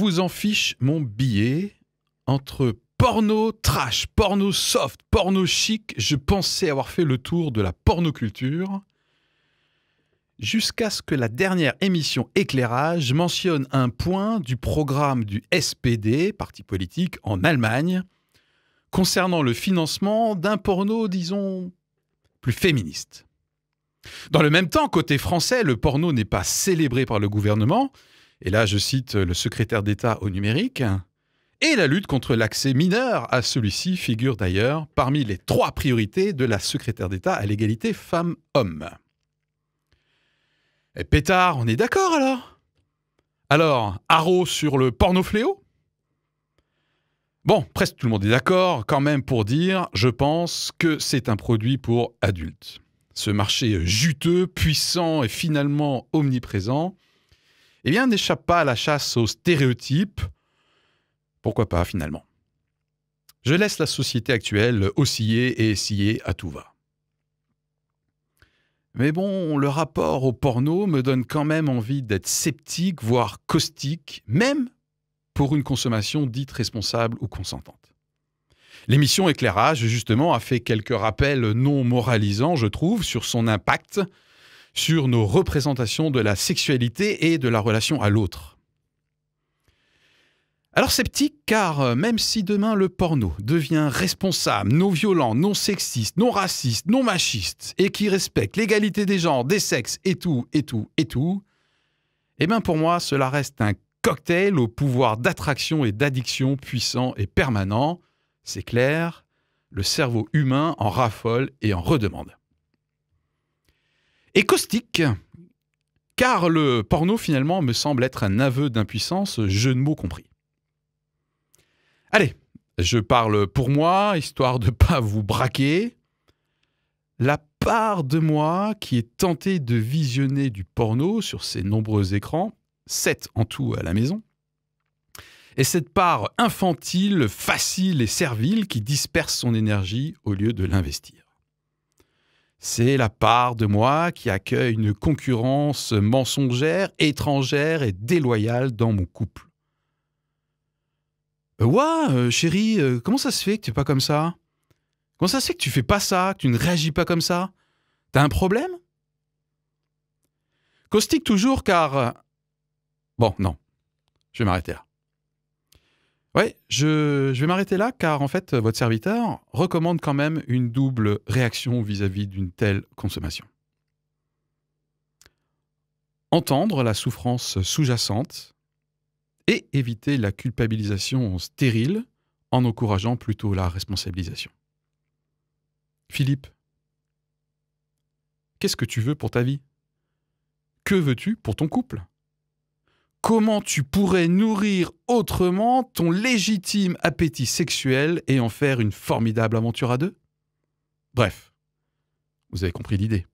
vous en fiche mon billet. Entre porno trash, porno soft, porno chic, je pensais avoir fait le tour de la pornoculture. Jusqu'à ce que la dernière émission Éclairage mentionne un point du programme du SPD, parti politique, en Allemagne, concernant le financement d'un porno, disons, plus féministe. Dans le même temps, côté français, le porno n'est pas célébré par le gouvernement, et là je cite le secrétaire d'État au numérique, et la lutte contre l'accès mineur à celui-ci figure d'ailleurs parmi les 3 priorités de la secrétaire d'État à l'égalité femmes-hommes. Et pétard, on est d'accord alors? Alors, haro sur le porno fléau? Bon, presque tout le monde est d'accord quand même pour dire, je pense que c'est un produit pour adultes. Ce marché juteux, puissant et finalement omniprésent, eh bien, n'échappe pas à la chasse aux stéréotypes. Pourquoi pas finalement? Je laisse la société actuelle osciller et scier à tout va. Mais bon, le rapport au porno me donne quand même envie d'être sceptique, voire caustique, même pour une consommation dite responsable ou consentante. L'émission Éclairage, justement, a fait quelques rappels non moralisants, je trouve, sur son impact sur nos représentations de la sexualité et de la relation à l'autre. Alors sceptique, car même si demain le porno devient responsable, non violent, non sexiste, non raciste, non machiste, et qui respecte l'égalité des genres, des sexes, et tout, eh bien pour moi, cela reste un cocktail au pouvoir d'attraction et d'addiction puissant et permanent. C'est clair, le cerveau humain en raffole et en redemande. Et caustique, car le porno finalement me semble être un aveu d'impuissance, jeu de mots compris. Allez, je parle pour moi, histoire de ne pas vous braquer. La part de moi qui est tentée de visionner du porno sur ces nombreux écrans, 7 en tout à la maison, et cette part infantile, facile et servile qui disperse son énergie au lieu de l'investir. C'est la part de moi qui accueille une concurrence mensongère, étrangère et déloyale dans mon couple. Chérie, comment ça se fait que tu es pas comme ça? Comment ça se fait que tu fais pas ça, que tu ne réagis pas comme ça? T'as un problème? Caustique toujours car... Bon, non, je vais m'arrêter là. Ouais, je vais m'arrêter là car en fait, votre serviteur recommande quand même une double réaction vis-à-vis d'une telle consommation. Entendre la souffrance sous-jacente et éviter la culpabilisation stérile en encourageant plutôt la responsabilisation. Philippe, qu'est-ce que tu veux pour ta vie? Que veux-tu pour ton couple? Comment tu pourrais nourrir autrement ton légitime appétit sexuel et en faire une formidable aventure à deux? Bref, vous avez compris l'idée.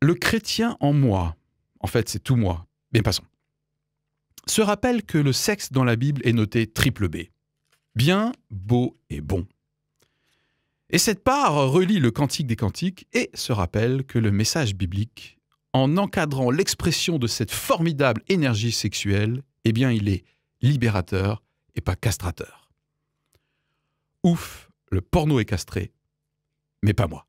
Le chrétien en moi, en fait c'est tout moi, mais passons, se rappelle que le sexe dans la Bible est noté triple B. Bien, beau et bon. Et cette part relie le Cantique des Cantiques et se rappelle que le message biblique, en encadrant l'expression de cette formidable énergie sexuelle, eh bien il est libérateur et pas castrateur. Ouf, le porno est castré, mais pas moi.